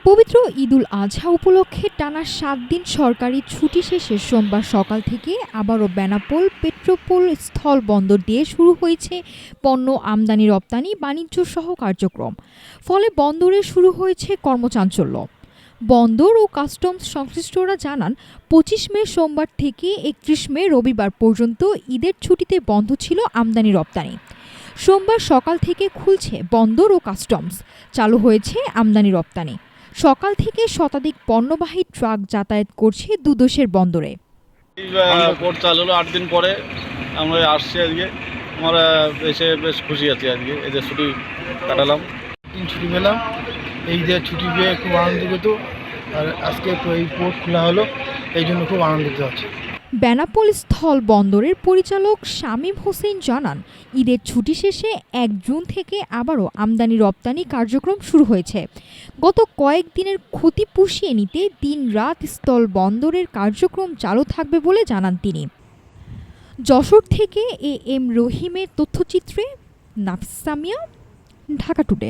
পবিত্র ঈদুল আজহা উপলক্ষে টানা ৭ দিন সরকারি ছুটি শেষে সোমবার সকাল থেকে আবারও বেনাপোল পেট্রোপোল স্থল বন্দর দিয়ে শুরু হয়েছে পণ্য আমদানি রপ্তানি বাণিজ্য সহ কার্যক্রম। ফলে বন্দরে শুরু হয়েছে কর্মচাঞ্চল্য। বন্দর ও কাস্টমস সংশ্লিষ্টরা জানান, ২৫ মে সোমবার থেকে ৩১ মে রবিবার পর্যন্ত ঈদের ছুটিতে বন্ধ ছিল আমদানি রপ্তানি। সোমবার সকাল থেকে খুলছে বন্দর ও কাস্টমস, চালু হয়েছে আমদানি রপ্তানি। সকাল থেকে শতাধিক পণ্যবাহী ট্রাক যাতায়াত করছে দুদেশের বন্দরে। কোর্ট চালু হলো ৮ দিন পরে আমরা আসছি। আজকে আমরা এসে বেশ খুশি আছি। আজকে এদের ছুটি কাটালাম, দিন ছুটি পেলাম। এই যে ছুটি পেয়ে খুব আনন্দিত, আর আজকে এই পোর্ট খোলা হলো, এই জন্য খুব আনন্দিত আছি। বেনাপোল স্থল বন্দরের পরিচালক শামীম হোসেন জানান, ঈদের ছুটি শেষে ১ জুন থেকে আবারও আমদানি রপ্তানি কার্যক্রম শুরু হয়েছে। গত কয়েকদিনের ক্ষতি পুষিয়ে নিতে দিন-রাত স্থল বন্দরের কার্যক্রম চালু থাকবে বলে জানান তিনি। যশোর থেকে AM রহিমের তথ্যচিত্রে নাফিস সামিয়া, ঢাকা টুডে।